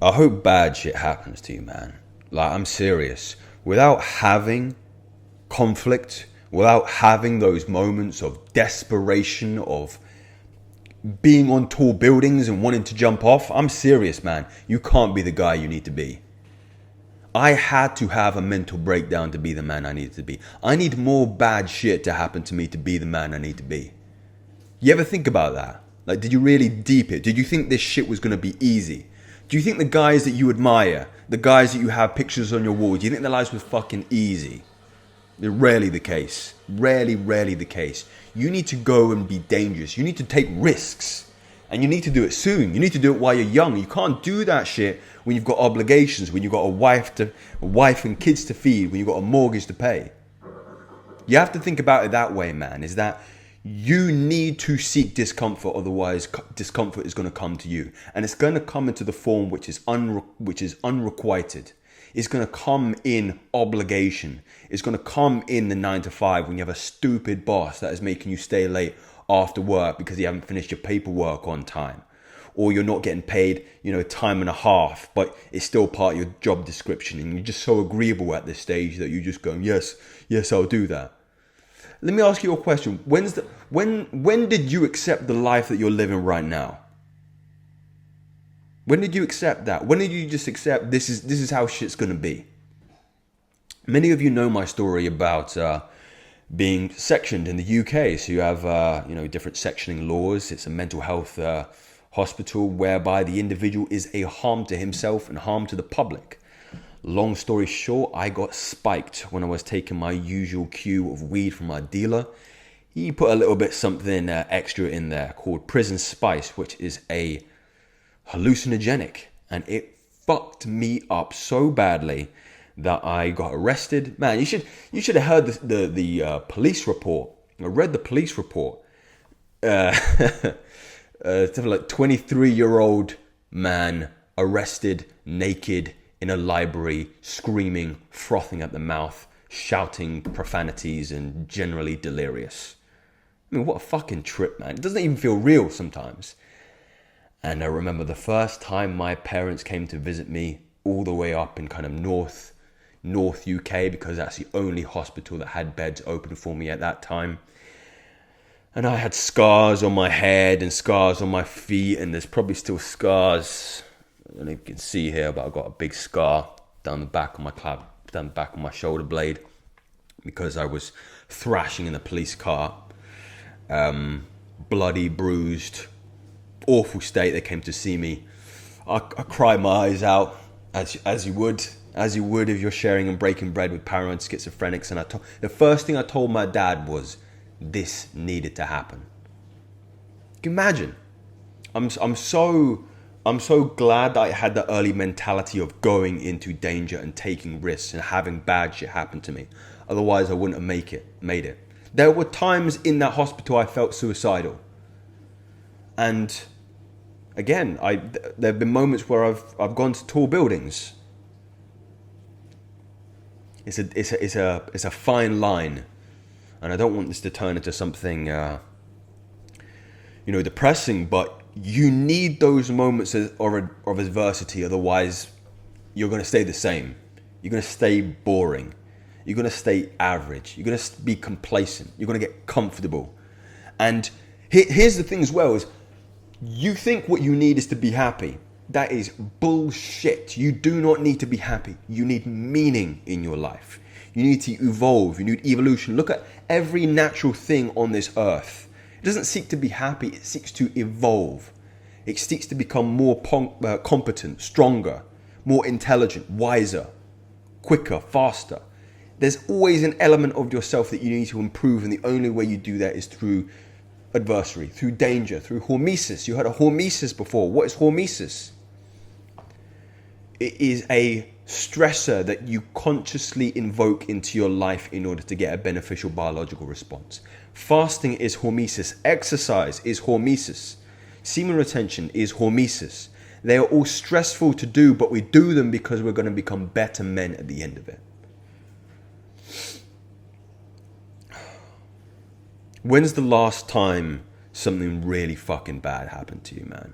I hope bad shit happens to you, man. Like, I'm serious. Without having conflict, without having those moments of desperation, of being on tall buildings and wanting to jump off, I'm serious, man. You can't be the guy you need to be. I had to have a mental breakdown to be the man I needed to be. I need more bad shit to happen to me to be the man I need to be. You ever think about that? Like, did you really deep it? Did you think this shit was going to be easy? Do you think the guys that you admire, the guys that you have pictures on your wall, do you think their lives were fucking easy? They're rarely the case. Rarely the case. You need to go and be dangerous. You need to take risks. And you need to do it soon. You need to do it while you're young. You can't do that shit when you've got obligations, when you've got a wife and kids to feed, when you've got a mortgage to pay. You have to think about it that way, man, is that you need to seek discomfort, otherwise discomfort is going to come to you. And it's going to come into the form which is unrequited. It's going to come in obligation. It's going to come in the 9 to 5 when you have a stupid boss that is making you stay late after work because you haven't finished your paperwork on time. Or you're not getting paid, time and a half, but it's still part of your job description. And you're just so agreeable at this stage that you just go, yes, I'll do that. Let me ask you a question. When did you accept the life that you're living right now? When did you accept that? When did you just accept this is how shit's gonna be? Many of you know my story about being sectioned in the UK. So you have different sectioning laws. It's a mental health hospital whereby the individual is a harm to himself and harm to the public. Long story short, I got spiked when I was taking my usual cue of weed from my dealer. He put a little bit something extra in there called prison spice, which is a hallucinogenic, and it fucked me up so badly that I got arrested. Man, you should have heard the police report. I read the police report. Like 23-year-old man arrested naked in a library, screaming, frothing at the mouth, shouting profanities and generally delirious. I mean, what a fucking trip, man. It doesn't even feel real sometimes. And I remember the first time my parents came to visit me all the way up in kind of North UK, because that's the only hospital that had beds open for me at that time. And I had scars on my head and scars on my feet, and there's probably still scars. I don't know if you can see here, but I've got a big scar down the back of my shoulder blade because I was thrashing in a police car. Bloody, bruised, awful state. They came to see me. I cried my eyes out as you would if you're sharing and breaking bread with paranoid schizophrenics. And the first thing I told my dad was, this needed to happen. Can you imagine? I'm so glad that I had the early mentality of going into danger and taking risks and having bad shit happen to me. Otherwise, I wouldn't have made it. There were times in that hospital I felt suicidal. And again, there have been moments where I've gone to tall buildings. It's a fine line, and I don't want this to turn into something depressing. But you need those moments of adversity. Otherwise, you're going to stay the same. You're going to stay boring. You're going to stay average. You're going to be complacent. You're going to get comfortable. And here's the thing as well is, you think what you need is to be happy. That is bullshit. You do not need to be happy. You need meaning in your life. You need to evolve. You need evolution. Look at every natural thing on this earth. It doesn't seek to be happy. It seeks to evolve. It seeks to become more competent, stronger, more intelligent, wiser, quicker, faster. There's always an element of yourself that you need to improve, and the only way you do that is through adversary, through danger, through hormesis. You heard of hormesis before. What is hormesis? It is a stressor that you consciously invoke into your life in order to get a beneficial biological response. Fasting is hormesis. Exercise is hormesis. Semen retention is hormesis. They are all stressful to do, but we do them because we're going to become better men at the end of it. When's the last time something really fucking bad happened to you, man?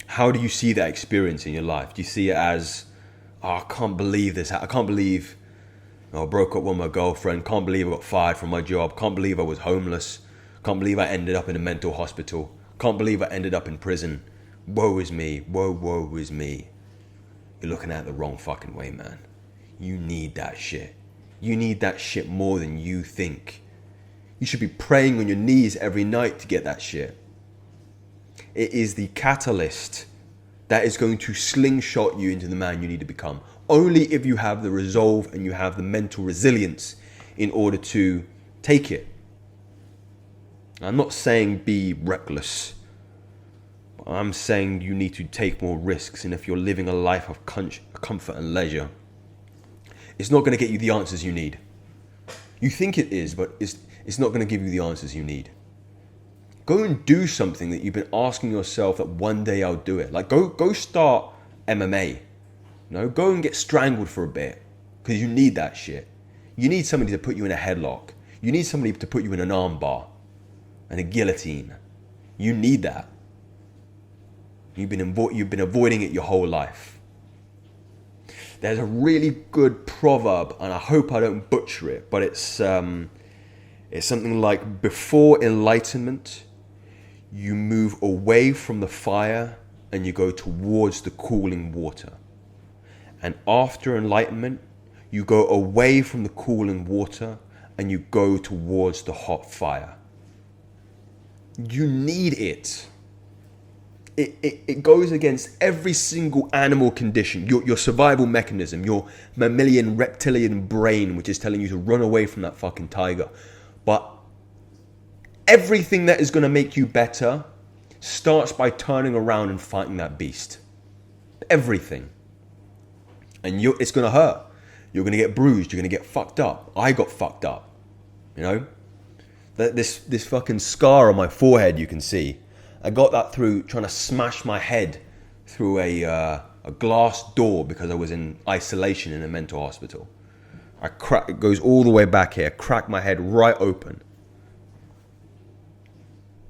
How do you see that experience in your life? Do you see it as, oh, I can't believe this. I can't believe I broke up with my girlfriend. Can't believe I got fired from my job. Can't believe I was homeless. Can't believe I ended up in a mental hospital. Can't believe I ended up in prison. Woe is me. Woe is me. You're looking at it the wrong fucking way, man. You need that shit. You need that shit more than you think. You should be praying on your knees every night to get that shit. It is the catalyst that is going to slingshot you into the man you need to become. Only if you have the resolve and you have the mental resilience in order to take it. I'm not saying be reckless. I'm saying you need to take more risks. And if you're living a life of comfort and leisure, it's not going to get you the answers you need. You think it is, but it's not going to give you the answers you need. Go and do something that you've been asking yourself that one day I'll do it. Like go start MMA. Go and get strangled for a bit because you need that shit. You need somebody to put you in a headlock. You need somebody to put you in an arm bar and a guillotine. You need that. You've been avoiding it your whole life. There's a really good proverb, and I hope I don't butcher it, but it's something like, before enlightenment, you move away from the fire and you go towards the cooling water. And after enlightenment, you go away from the cooling water and you go towards the hot fire. You need it. It goes against every single animal condition, your survival mechanism, your mammalian reptilian brain, which is telling you to run away from that fucking tiger. But everything that is going to make you better starts by turning around and fighting that beast. Everything. And it's going to hurt. You're going to get bruised. You're going to get fucked up. I got fucked up. This fucking scar on my forehead, you can see. I got that through trying to smash my head through a glass door because I was in isolation in a mental hospital. It goes all the way back here. Cracked my head right open.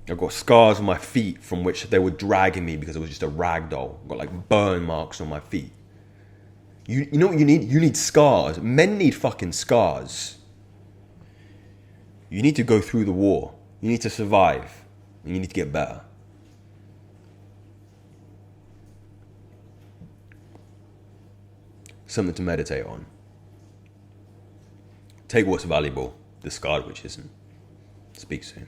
I've got scars on my feet from which they were dragging me because I was just a rag doll. I've got like burn marks on my feet. You know what you need? You need scars. Men need fucking scars. You need to go through the war. You need to survive. And you need to get better. Something to meditate on. Take what's valuable, discard which isn't. Speak soon.